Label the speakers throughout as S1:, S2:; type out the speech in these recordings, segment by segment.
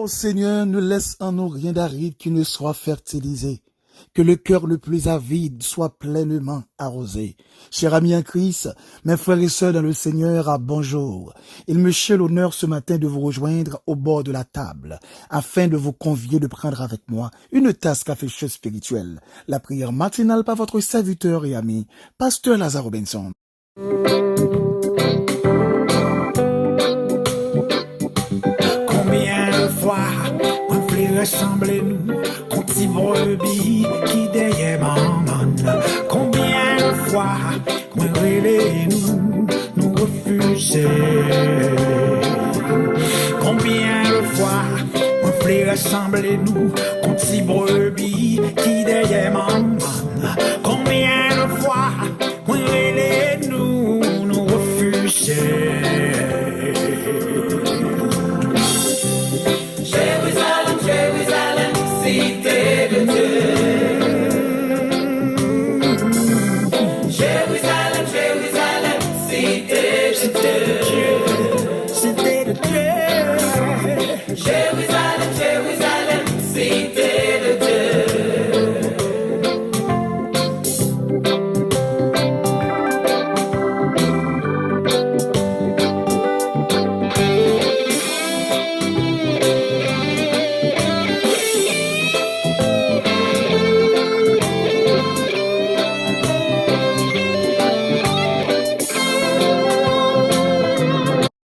S1: Ô Seigneur, ne laisse en nous rien d'aride qui ne soit fertilisé. Que le cœur le plus avide soit pleinement arrosé. Chers amis en Christ, mes frères et sœurs dans le Seigneur, bonjour. Il me fait l'honneur ce matin de vous rejoindre au bord de la table, afin de vous convier de prendre avec moi une tasse café-chaud spirituelle. La prière matinale par votre serviteur et ami, Pasteur Lazare Robinson.
S2: Combien de fois on voulait ressembler nous, qu'on t'y brebis qui derrière maman. Combien de fois on voulait nous refuser. Combien de fois on voulait ressembler nous, qu'on t'y brebis qui derrière maman. Combien de fois on voulait nous refuser.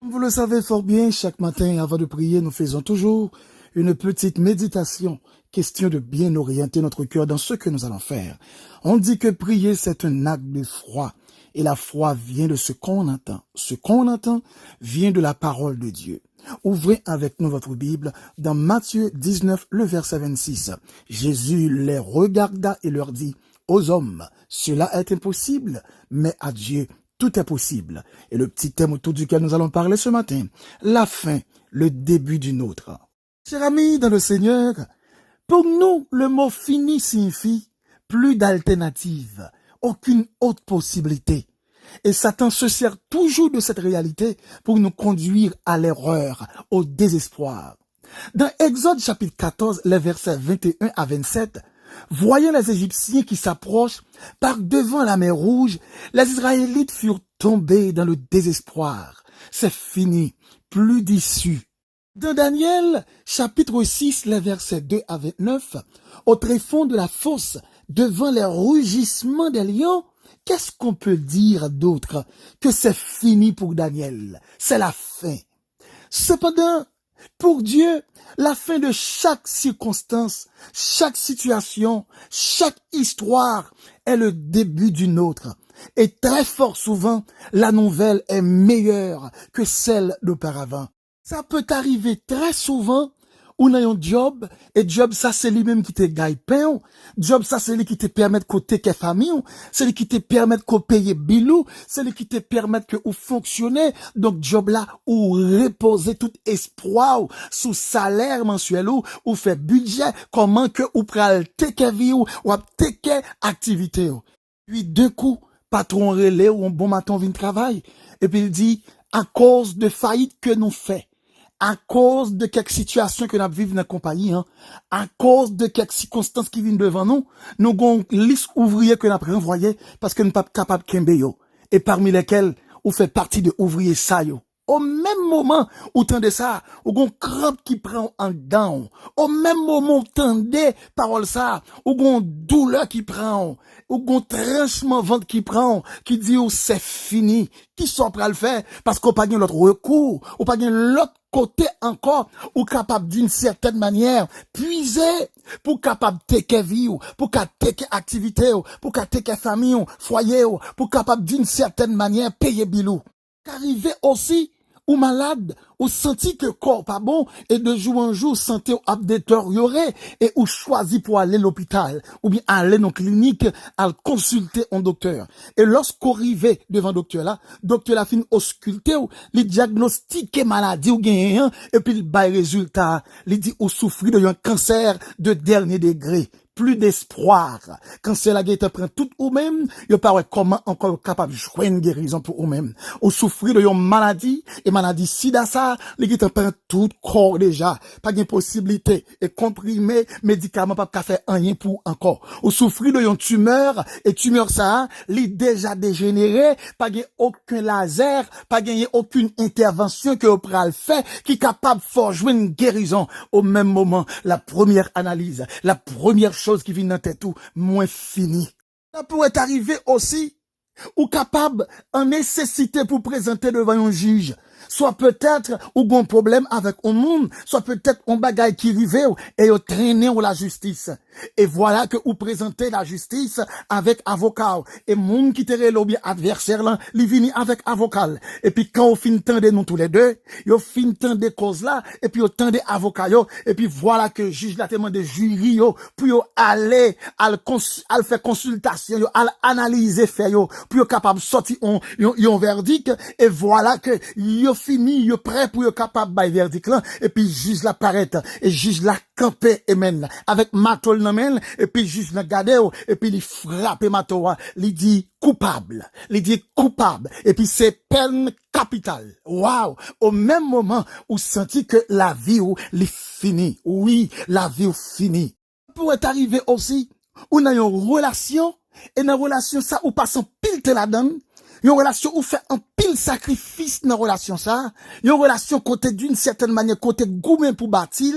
S1: Vous le savez fort bien, chaque matin avant de prier, nous faisons toujours une petite méditation, question de bien orienter notre cœur dans ce que nous allons faire. On dit que prier, c'est un acte de foi, et la foi vient de ce qu'on entend. Ce qu'on entend vient de la parole de Dieu. Ouvrez avec nous votre Bible dans Matthieu 19, le verset 26. Jésus les regarda et leur dit, « Aux hommes, cela est impossible, mais à Dieu, tout est possible. » Et le petit thème autour duquel nous allons parler ce matin, la fin, le début d'une autre. Chers amis dans le Seigneur, pour nous, le mot fini signifie plus d'alternative, aucune autre possibilité. Et Satan se sert toujours de cette réalité pour nous conduire à l'erreur, au désespoir. Dans Exode chapitre 14, les versets 21 à 27, voyant les Égyptiens qui s'approchent par devant la mer Rouge, les Israélites furent tombés dans le désespoir. C'est fini, plus d'issue. Dans Daniel, chapitre 6, les versets 2 à 29, au tréfonds de la fosse, devant les rugissements des lions, qu'est-ce qu'on peut dire d'autre que c'est fini pour Daniel? C'est la fin. Cependant, pour Dieu, la fin de chaque circonstance, chaque situation, chaque histoire est le début d'une autre. Et très fort souvent, la nouvelle est meilleure que celle d'auparavant. Ça peut arriver très souvent où on a un job, et job ça c'est lui-même qui te gagne pain, job ça c'est lui qui te permet de côté que famille, c'est lui qui te permet de payer bilou, c'est lui qui te permet que ou fonctionner, donc job là ou reposer tout espoir sous salaire mensuel ou fait budget, comment que ou pral take vie ou take activité. Puis d'un coup, patron relais ou un bon matin vient travail, et puis il dit, à cause de faillite que nous fait, à cause de quelques situations que nous vivons dans la compagnie, à cause de quelques circonstances qui viennent devant nous, nous avons une liste ouvrière que nous avons renvoyée parce que nous ne sommes pas capables de kembe yo. Et parmi lesquels, on fait partie de ouvriers ça yo. Au même moment, où tendez ça, ou gon crampe qui prend en down. Au même moment, où tendez parole ça, ou gon douleur qui prend, ou gon tranchement ventre qui prend, qui dit ou c'est fini. Qui sont prêts à le faire? Parce qu'on pas l'autre recours, ou pas l'autre côté encore, ou capable d'une certaine manière, puiser pour capable take vie, pour capable take activité, pour capable take famille, foyer, pour capable d'une certaine manière payer bilou. Qu'arriver aussi, ou malade, ou senti que corps pas bon, et de jour en jour, santé a détérioré, et ou choisi pour aller à l'hôpital, ou bien aller dans la clinique, à consulter un docteur. Et lorsqu'on arrive devant docteur là finit ausculter, il diagnostique maladie ou gagnant, et puis il bail résultat, il dit ou souffrir d'un cancer de dernier degré. plus d'espoir. Quand c'est la guerre te prend tout ou même, yo pas ouais comment encore capable de jouer une guérison pour ou même. Ou souffrir de yon maladie, et maladie sida ça, les qui te prend tout corps déjà. Pas de possibilité. Et comprimé, médicament pas faire rien pour encore. Ou souffrir de yon tumeur, et tumeur ça, li déjà dégénéré, pas de aucun laser, pas gagner aucune intervention que vous pral fait, qui est capable de faire jouer une guérison. Au même moment, la première analyse, la première chose qui vient dans tête tout, moins fini. Ça pourrait arriver aussi, ou capable en nécessité pour présenter devant un juge. Soit peut-être ou bon problème avec un monde, soit peut-être un bagage qui rive et au traîner ou la justice. Et voilà que vous présentez la justice avec avocat. Et monde qui te bien adversaire là, li vini avec avocat. Et puis quand on fin tendre nous tous les deux, yo fin tendre cause là, et puis on tendre avocat yo, et puis voilà que juge la demande de jury yo, pour yo aller al faire consultation yo, al analyser fait yo, pour yo capable sortir un verdict, et voilà que yo fini, yo prêt pour yo capable bay verdict là, et puis juge la paraît, et juge la campé et men avec matol nan men, et puis juge la gade et puis il frappe mato, il dit coupable, et puis c'est peine capitale. Waouh! Au même moment où senti que la vie ou li fini. Oui, la vie ou fini. Pourrait arriver aussi ou dans une relation, et dans relation ça ou passe en pile te la donne. Une relation où fait un pile sacrifice dans relation ça, une relation côté d'une certaine manière côté gourmet pour bâtir,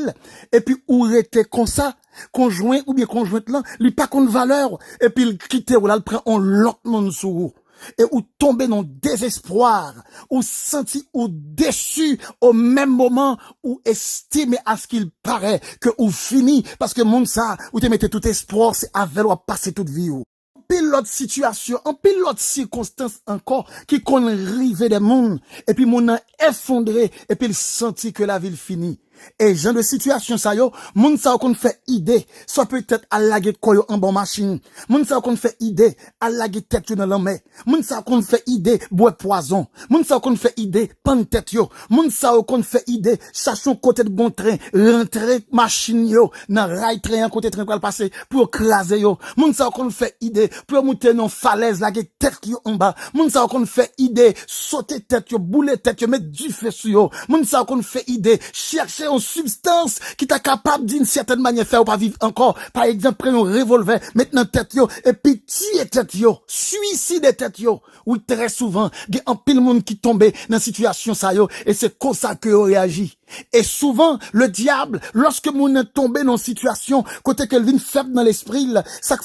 S1: et puis ou rester comme ça, conjoint ou bien conjointe là, lui pas contre valeur, et puis il quitte ou là il prend un l'autre monde sur vous. Et ou tomber dans désespoir, ou senti ou déçu au même moment, ou estimé à ce qu'il paraît que ou fini, parce que monde ça, ou te mettez tout espoir, c'est avec ou passer toute vie ou. Pile l'autre situation, en pile l'autre circonstance encore, qui qu'on rive des mondes, et puis mon a effondré, et puis il sentit que la ville finit. Et genre de situation ça yo, moun sa qu'on fait idée, soit peut-être à laguer koyo en bon machine, moun sa qu'on fait idée, à laguer tête yo dans l'homme, moun sa qu'on fait idée, boire poison, moun sa qu'on fait idée, pan tête yo, moun sa qu'on fait idée, cherchons côté de bon train, rentrer machine yo, nan rail train, côté train pour passer, pour craser yo, moun sa qu'on fait idée, pour monter non falaise, laguer tête yo en bas, moun sa qu'on fait idée, sauter tête yo, bouler tête yo, mettre du feu sur yo, moun sa qu'on fait idée, chercher une substance qui t'a capable d'une certaine manière faire ou pas vivre encore. Par exemple, prenons un revolver, maintenant tête yo, et puis tirer tête yo, suicide tête yo. Oui, très souvent, il y a un pile monde qui tombe dans situation ça yo, et c'est comme ça que yo réagit. Et souvent, le diable, lorsque moun est tombé dans une situation, côté qu'elle vient faible dans l'esprit, ça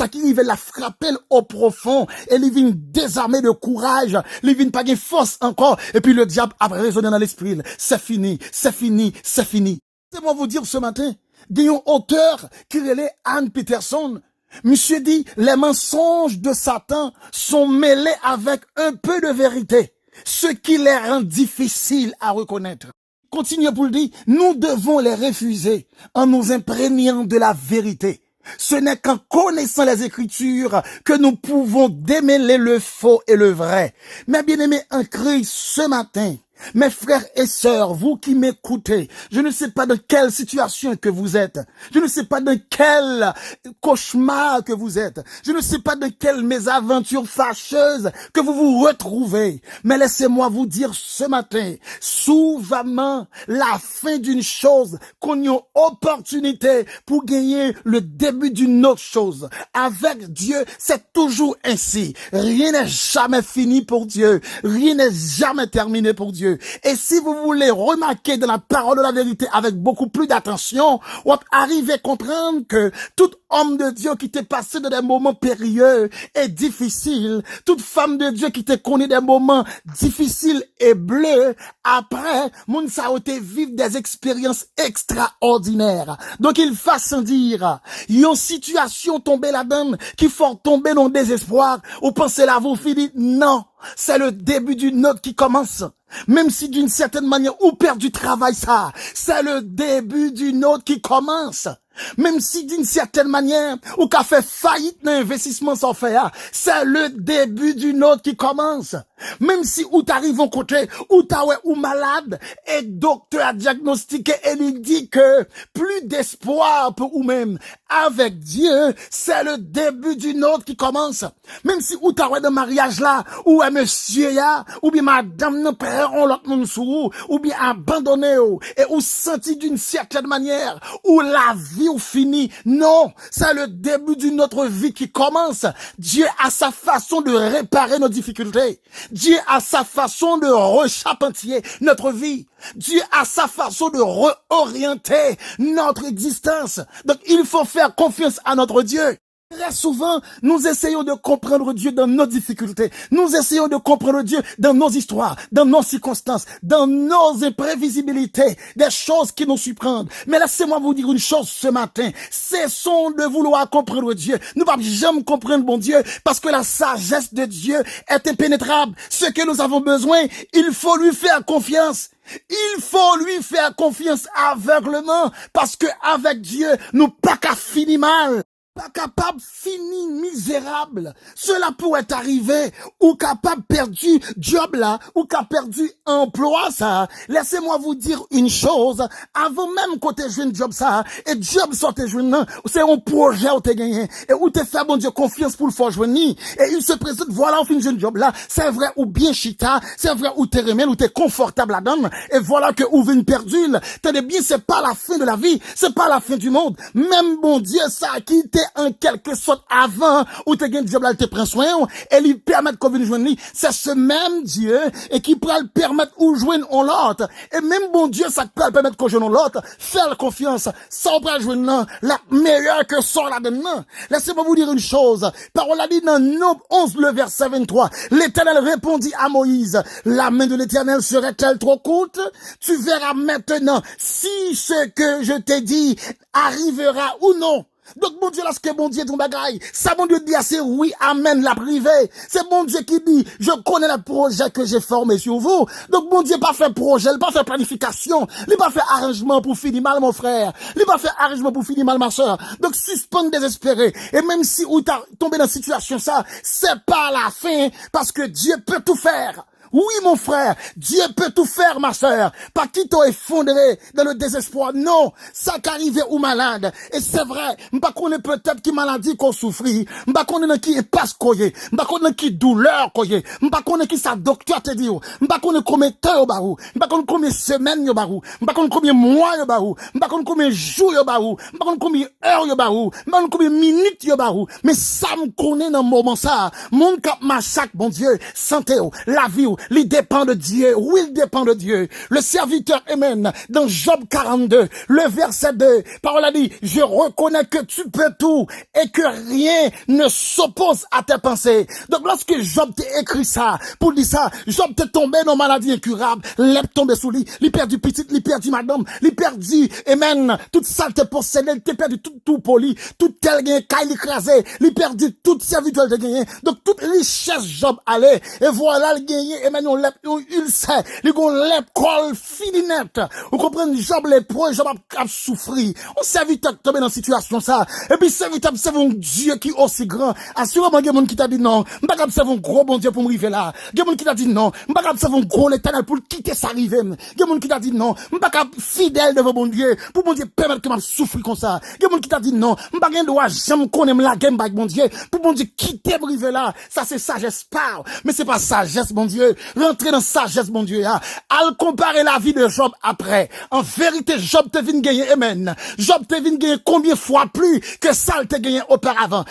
S1: qui vient la frapper au profond, et il vient désarmer de courage, il vient pas de force encore, et puis le diable a résonné dans l'esprit. C'est fini, c'est fini, c'est fini. C'est moi vous dire ce matin, il y a un auteur qui relève Anne Peterson. Monsieur dit, les mensonges de Satan sont mêlés avec un peu de vérité, ce qui les rend difficiles à reconnaître. Continue pour le dire, nous devons les refuser en nous imprégnant de la vérité. Ce n'est qu'en connaissant les Écritures que nous pouvons démêler le faux et le vrai. Mes bien-aimés en Christ, ce matin, mes frères et sœurs, vous qui m'écoutez, je ne sais pas dans quelle situation que vous êtes. Je ne sais pas dans quel cauchemar que vous êtes. Je ne sais pas dans quelle mésaventure fâcheuse que vous vous retrouvez. Mais laissez-moi vous dire ce matin, souvent la fin d'une chose, qu'on y a opportunité pour gagner le début d'une autre chose. Avec Dieu, c'est toujours ainsi. Rien n'est jamais fini pour Dieu. Rien n'est jamais terminé pour Dieu. Et si vous voulez remarquer de la parole de la vérité avec beaucoup plus d'attention, vous arrivez à comprendre que tout homme de Dieu qui t'est passé dans des moments périlleux et difficiles, toute femme de Dieu qui t'est connu des moments difficiles et bleus, après, moun sa ote vivre des expériences extraordinaires. Donc il faut sans dire, yon situation tombée là-dedans, qui faut tomber dans le désespoir, ou pensez la vous finit, non. C'est le début d'une autre qui commence. Même si d'une certaine manière, ou perd du travail ça, c'est le début d'une autre qui commence. Même si d'une certaine manière, ou qu'a fait faillite dans l'investissement sans faire, c'est le début d'une autre qui commence. Même si ou t'arrives en côté, ou t'as ou malade, et docteur a diagnostiqué et il dit que plus d'espoir pour vous-même. Avec Dieu, c'est le début d'une autre qui commence. Même si ou t'as de mariage là, ou un monsieur là, ou bien madame ne prend l'autre monde sous, ou bien abandonné, et ou senti d'une certaine manière, ou la vie ou fini. Non, c'est le début d'une autre vie qui commence. Dieu a sa façon de réparer nos difficultés. Dieu a sa façon de recharpentier notre vie. Dieu a sa façon de réorienter notre existence. Donc, il faut faire confiance à notre Dieu. Très souvent, nous essayons de comprendre Dieu dans nos difficultés. Nous essayons de comprendre Dieu dans nos histoires, dans nos circonstances, dans nos imprévisibilités, des choses qui nous surprennent. Mais laissez-moi vous dire une chose ce matin. Cessons de vouloir comprendre Dieu. Nous ne pouvons jamais comprendre bon Dieu parce que la sagesse de Dieu est impénétrable. Ce que nous avons besoin, il faut lui faire confiance. Il faut lui faire confiance aveuglement parce que avec Dieu, nous pas qu'à finir mal. Pas capable fini misérable. Cela pourrait arriver ou capable perdu job là ou capable perdu emploi ça. Laissez-moi vous dire une chose. Avant même qu'on te joue job ça et job sorte joindre c'est un projet où t'es gagné et où t'es fait bon Dieu confiance pour le faire joindre et il se présente voilà on fait un job là c'est vrai ou bien chita c'est vrai ou t'es remède ou t'es confortable là-dedans et voilà que ou vient perdu. Tenez bien c'est pas la fin de la vie c'est pas la fin du monde même bon Dieu ça a quitté en quelque sorte avant où te gagne diable te prend soin et lui permettre qu'on vienne joindre c'est ce même Dieu et qui pourra le permettre ou joindre on l'autre et même bon Dieu ça peut permettre qu'on joigne l'autre faire confiance sans pas joindre la meilleure que sort là-dedans. Laissez-moi vous dire une chose parole a dit dans Nombre 11 le verset 23 l'Éternel répondit à Moïse la main de l'Éternel serait-elle trop courte tu verras maintenant si ce que je t'ai dit arrivera ou non. Donc, bon Dieu, lorsque bon Dieu ton bagaille, ça, bon Dieu dit assez oui, amen, la privée. C'est bon Dieu qui dit, je connais le projet que j'ai formé sur vous. Donc, bon Dieu, pas fait projet, il pas fait planification, il pas fait arrangement pour finir mal, mon frère. Il pas fait arrangement pour finir mal, ma soeur. Donc, suspend désespéré. Et même si ou t'as tombé dans une situation ça, c'est pas la fin, parce que Dieu peut tout faire. Oui, mon frère, Dieu peut tout faire, ma sœur. Pas qui t'a effondré dans le désespoir. Non, ça qu'arrivé ou malade. Et c'est vrai, m'pas qu'on est peut-être qui maladie qu'on souffrit. M'pas qu'on est qui est passe koye. M'pas qu'on est qui douleur koye. M'pas qu'on est qui sa docteur te dit. M'pas qu'on est combien temps au barou. M'pas qu'on est combien semaines au barou. M'pas qu'on est combien mois au barou. M'pas qu'on est combien jours au barou. M'pas qu'on est combien heures au barou. M'pas qu'on est combien minutes au barou. Mais ça me connaît dans le moment ça. Mon cap massacre, bon Dieu, santé, la vie, il dépend de Dieu. Oui, il dépend de Dieu. Le serviteur Amen, dans Job 42, le verset 2, parole a dit, je reconnais que tu peux tout et que rien ne s'oppose à tes pensées. Donc, lorsque Job t'a écrit ça, pour dire ça, Job t'est tombé dans maladie incurable, l'est tombé sous lui, il perdu petite, il perdu madame, il perdu, Amen, toute saleté possédée, il perdu tout poli, tout tel gain, il écrasé, il perdu toute servitude de gagner. Donc, toute richesse Job allait, et voilà le gagné, Amen, il sait, il gon l'école fini net. Vous comprenez, Job les pro, Job a souffri. On serviteur tombé dans une situation ça. Et puis serviteur c'est un Dieu qui est aussi grand. Assurément, il y a monde qui t'a dit non. M'pas capable c'est un gros bon Dieu pour me arriver là. Il y a monde qui t'a dit non. M'pas capable c'est un gros l'Éternel pour quitter sa rive. Il y a monde qui t'a dit non. M'pas capable fidèle devant bon Dieu pour bon Dieu permettre que m'a souffrir comme ça. Il y a monde qui t'a dit non. M'pas gain droit jamais connaître la game avec bon Dieu pour bon Dieu quitter rive là. Ça c'est sagesse parle. Mais c'est pas sagesse bon Dieu. Rentrer dans sagesse, mon Dieu, al comparer la vie de Job après. En vérité, Job te vient gagner, amen. Job te vient gagner combien fois plus que ça il te gagné auparavant.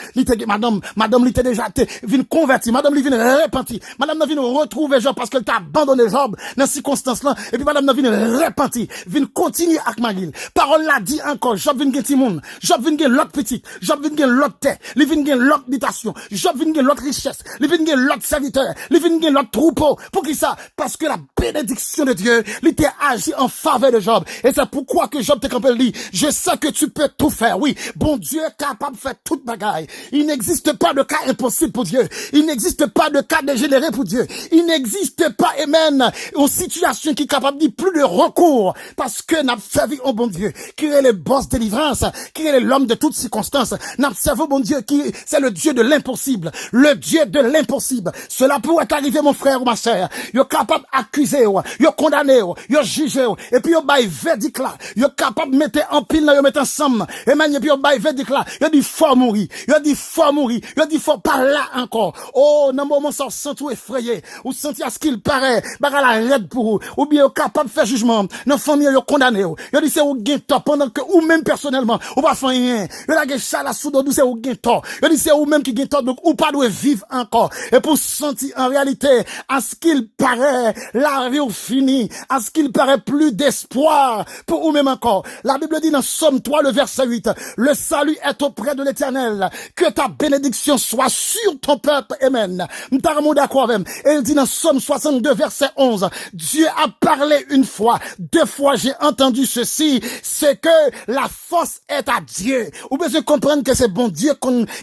S1: Madame, il te déjà vient converti. Madame, il vient repenti. Madame, il vient retrouver Job parce qu'elle t'a abandonné Job dans ces circonstances-là. Et puis, madame, il vient repenti. Vient continuer avec Magil. Parole l'a dit encore. Job vient gagner Timon. Job vient gagner l'autre petit. Job vient gagner l'autre terre. Il vient gagner l'autre habitation. Job vient gagner l'autre richesse. Il vient gagner l'autre serviteur. Il vient gagner l'autre troupeau. Pour qui ça? Parce que la bénédiction de Dieu, il était agi en faveur de Job. Et c'est pourquoi que Job te campé dit, je sais que tu peux tout faire. Oui, bon Dieu est capable de faire toute bagaille. Il n'existe pas de cas impossible pour Dieu. Il n'existe pas de cas dégénéré pour Dieu. Il n'existe pas, amen, une situation qui est capable de dire plus de recours. Parce que n'a servi au bon Dieu, qui est le boss de délivrance, qui est l'homme de toutes circonstances. N'a servi au bon Dieu, qui c'est le Dieu de l'impossible. Le Dieu de l'impossible. Cela pourrait arriver, mon frère ou ma sœur. Yo capable d'accuser, yo condamner, yo juger, et puis yo bail verdict là. Yo capable de mettre en pile, yo mettre ensemble. Et maintenant, puis yo bail verdict là. Yo dit faut mourir. Yo dit faut mourir. Yo dit faut pas là encore. Oh, dans moment ça sent tout effrayé. Ou senti à ce qu'il paraît, la raide pour vous. Ou bien yo capable de faire jugement. Dans famille, yo condamné. Yo dit c'est ou gain tort pendant que ou même personnellement, ou pas faire rien. Yo la gain chala sous dos, c'est ou gain tort. Yo dit c'est ou même qui gain tort, donc ou pas doit vivre encore. Et pour sentir en réalité, à ce qu'il paraît, la vie est finie. À ce qu'il paraît plus d'espoir pour ou même encore. La Bible dit dans Somme 3, le verset 8, le salut est auprès de l'Éternel. Que ta bénédiction soit sur ton peuple. Amen. M'tarmou d'accord même. Et il dit dans Somme 62, verset 11, Dieu a parlé une fois, deux fois j'ai entendu ceci, c'est que la force est à Dieu. Ou bien je comprendre que c'est bon Dieu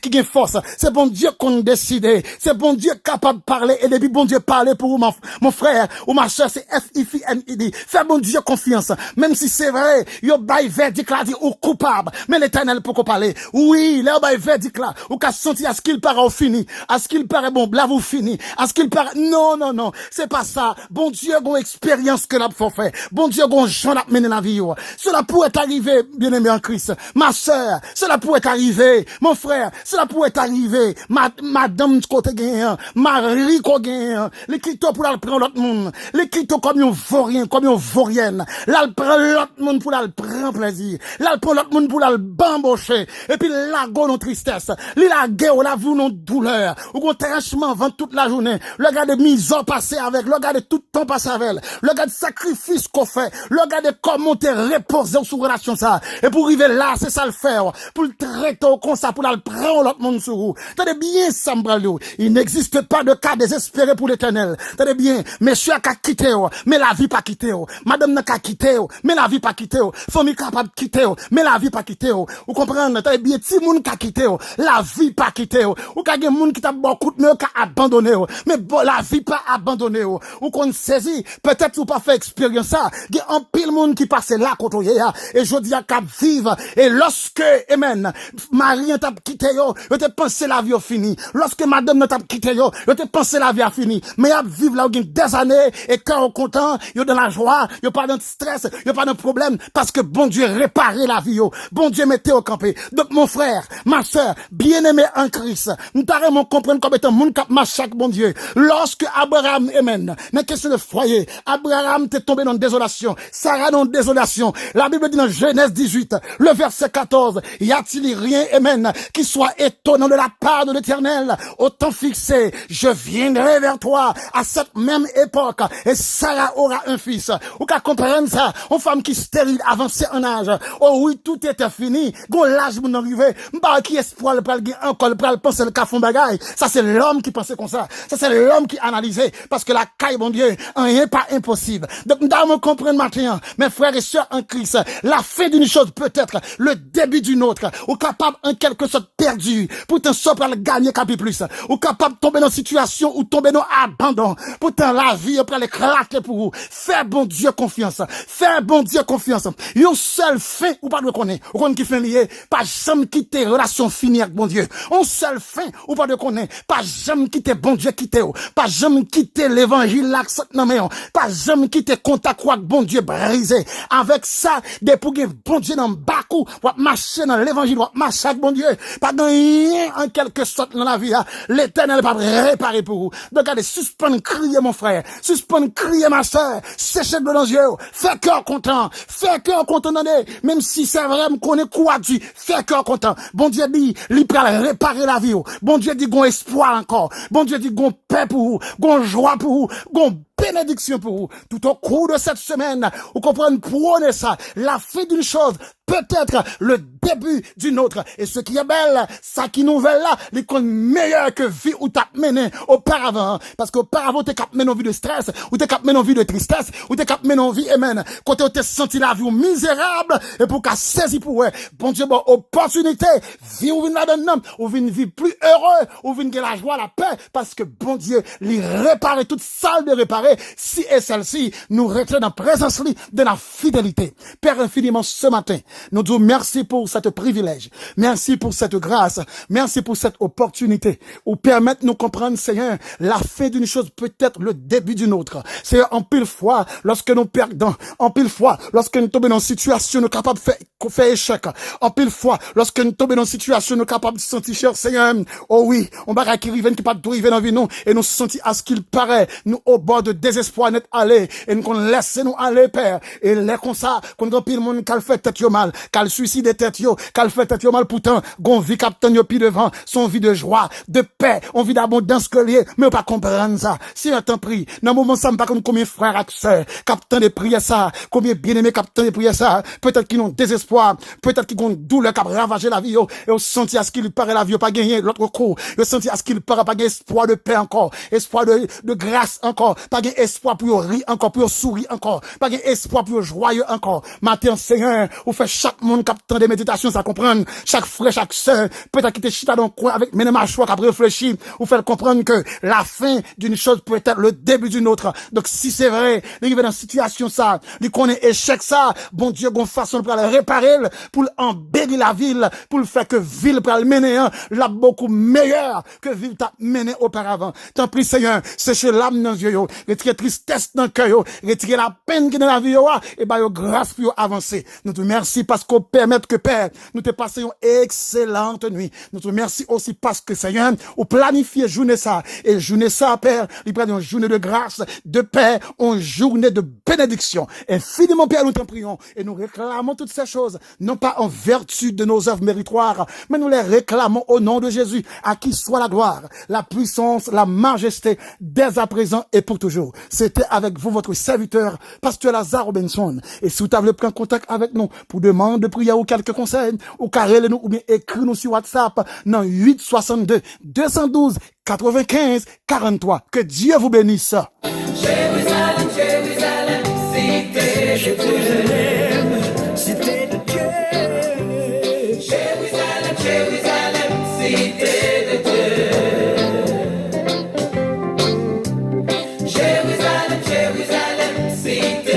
S1: qui gagne force. C'est bon Dieu qu'on décide. C'est bon Dieu capable de parler. Et depuis bon Dieu parler pour vous, mon frère ou ma soeur, c'est F-I-F-I-N-I-D. Fais bon Dieu confiance. Même si c'est vrai, yo bail verdict là dit ou coupable. Mais l'Éternel pour qu'on parler. Oui, là bail verdict là. Ou qu'à sentir à ce qu'il paraît fini. À ce qu'il paraît bon, là vous fini. À ce qu'il paraît, non. C'est pas ça. Bon Dieu, gon expérience que l'a fait. Bon Dieu, gon Jean l'a mené la vie. Cela pourrait arriver, bien aimé en Christ. Ma sœur, cela pourrait arriver. Mon frère, cela pourrait arriver. Madame côté gagnant. Marie côté gagnant. Les crito pour la prendre l'autre monde. Les crito comme un vaurien, comme une vaurienne. Là, elle prend l'autre monde pour la prendre plaisir. Là, elle prend l'autre monde pour la bambocher. Et puis, là, go non tristesse. La guerre, la vous non douleur. Ou qu'on tranchement vent toute la journée. Le gars de mise en passé avec. Le gars de tout temps passé avec. Le gars de sacrifice qu'on fait. Le gars de comment te reposer sur relation ça. Et pour arriver là, c'est ça le faire. Pour le traiter comme ça, pour la prendre l'autre monde sur vous. Tenez bien, ça m'bralou. Il n'existe pas de cas désespéré pour l'Éternel. Tenez bien, monsieur a qu'à quitter, mais la vie pas quitter. Madame n'a qu'à quitter, mais la vie pas quitter. Famille capable de quitter, mais la vie pas quitter. Vous comprenez? Tenez bien, si moun qu'à quitter, la vie pas quitter. Ou qu'à gen moun qui t'a beaucoup de qu'à abandonner. Mais bon, la vie pas abandonner. Ou qu'on saisit, peut-être ou pas fait expérience ça. Il y a un pile monde qui passe là contre ya. Et je dis à cap vivre. Et lorsque, amen, Marie t'a quitté yo, je te pensé la vie a fini. Lorsque madame t'a quitté yo, je te pensé la vie a fini. Mais y a vivre là où des années et quand on content, yo dans la joie, yo pas dans stress, yo pas de problème parce que bon Dieu réparer la vie yo. Bon Dieu mettez au campé. Donc mon frère, ma sœur, bien-aimé en Christ, nous t'arrêtons comprendre comme étant moun k'ap marche chaque bon Dieu. Lorsque Abraham, amen, dans question de foyer, Abraham t'est tombé dans désolation, Sarah dans désolation. La Bible dit dans Genèse 18, le verset 14, y a-t-il rien, amen, qui soit étonnant de la part de l'Éternel? Au temps fixé, je viendrai vers toi à cette même époque et Sarah aura un fils. Ou qu'à comprendre ça, une femme qui stérile avancée en âge. Oh oui, tout était fini. Gon l'âge mon arrivé. M'ba qui espoir le pral encore le pral penser le cafon bagaille. Ça c'est l'homme qui pensait comme ça. Ça c'est l'homme qui analysait parce que la caille bon Dieu, rien pas impossible. Donc nous devons comprendre maintenant, mes frères et sœurs en Christ, la fin d'une chose peut être le début d'une autre. Ou capable en quelque sorte perdu. Pourtant ça pour le gagner capi plus. Ou capable de tomber dans une situation ou tomber dans abandon. Pourtant la vie pour l'éclater pour vous. Fais bon Dieu confiance. Fais bon Dieu confiance. Yon seul fin ou pas de connaître. Ou connaît qui fin lié, pas jamais quitter relation finie avec bon Dieu. On seul fin ou pas de connaître, pas jamais quitter bon Dieu quitter. Pas jamais quitter l'évangile là non mais pas jamais quitter contact avec bon Dieu brisé. Avec ça, des pour bon Dieu dans bakou, ou marcher dans l'évangile, ou marcher avec bon Dieu. Pas de rien en quelque sorte dans la vie. L'Éternel va réparer pour vous. Donc allez suspendre crier mon frère, suspendre crier ma soeur, sécher de dans les yeux, fais cœur content, même si c'est vrai, me connaît quoi Dieu, fais cœur content. Bon Dieu dit, il peut réparer la vie. Bon Dieu dit, gon espoir encore. Bon Dieu dit, gon paix pour vous, gon joie pour vous, gon bénédiction pour vous. Tout au cours de cette semaine, vous comprenez, prenez ça. La fin d'une chose peut-être le début d'une autre. Et ce qui est belle, ça qui nouvelle là, les comptes meilleur que vie où t'as mené auparavant. Parce qu'auparavant, t'es cap mené en vie de stress, ou t'es cap mené en vie de tristesse, ou t'es cap mené en vie, amen. Quand t'es senti la vie misérable, et pour qu'à saisi pour eux, bon Dieu, bon, opportunité, vie ou vine là-dedans, ou vine vie plus heureux, ou vine que la joie, la paix, parce que bon Dieu, les réparer, toute salle de réparer, si et celle-ci, nous retenons dans la présence de la fidélité. Père infiniment, ce matin, nous disons merci pour cette privilège. Merci pour cette grâce. Merci pour cette opportunité. Ou permettre nous comprendre, Seigneur, la fin d'une chose peut être le début d'une autre. Seigneur, en pile fois, lorsque nous perdons, en pile fois, lorsque nous tombons dans une situation, nous sommes capables de faire échec. En pile fois, lorsque nous tombons dans une situation, nous sommes capables de sentir, cher Seigneur, oh oui, on va qui rive, qui pas de rive dans vie, nous, et nous sentir à ce qu'il paraît, nous au bord de désespoir, net aller, et nous laisse nous aller, Père, et les comme ça, qu'on pile le monde, qu'elle fait tête yo mal, qu'elle suicide tête yo, qu'elle fait tête yo mal, pourtant, gon vie captain yo pi devant, son vie de joie, de paix, on vit d'abondance que lié, mais on pas comprendre ça. Si on t'en prie, dans le moment ça me pas comme combien frères et sœurs, captain de prier ça, combien bien-aimés captain de prier ça, peut-être qu'ils ont désespoir, peut-être qu'ils ont douleur qui a ravagé la vie yo, et on senti à ce qu'il paraît la vie yo pas gagné l'autre coup, on senti à ce qu'il paraît pas gagné espoir de paix encore, espoir de grâce encore, pas gagné espoir pour rire encore, pour sourire encore, pas gagné espoir pour joyeux encore. Matin Seigneur, ou fait chaque monde captant des méditations, ça comprendre, chaque frère, chaque sœur, peut-être qu'il te chita dans le coin avec mes mâchoires qui a réfléchi, ou faire comprendre que la fin d'une chose peut être le début d'une autre. Donc si c'est vrai, il est dans une situation ça, il connaît échec ça, bon Dieu, gon façon pour le réparer, pour embellir la ville, pour le faire que ville pour le mener, là beaucoup meilleur que ville t'a mené auparavant. Tant pis Seigneur, séchez l'âme dans les yeux, retirer tristesse dans le cœur, retirer la peine qui est dans la vie, et bah, grâce pour avancer. Nous te remercions parce qu'on permet que Père, nous te passions une excellente nuit. Nous te remercions aussi parce que Seigneur, on planifie journée ça, et journée ça, Père, il prend une journée de grâce, de paix, une journée de bénédiction. Infiniment, Père, nous t'en prions, et nous réclamons toutes ces choses, non pas en vertu de nos œuvres méritoires, mais nous les réclamons au nom de Jésus, à qui soit la gloire, la puissance, la majesté, dès à présent et pour toujours. C'était avec vous, votre serviteur, Pasteur Lazare Robinson. Et si vous voulez prendre contact avec nous pour demander de prière ou quelques conseils, ou carrez nous, ou bien écrire nous sur WhatsApp, dans 862 212 95 43. Que Dieu vous bénisse.
S3: Jérusalem, Jérusalem, cité Jérusalem, cité de Dieu. Jérusalem, Jérusalem, cité de Dieu. Jérusalem, Jérusalem, cité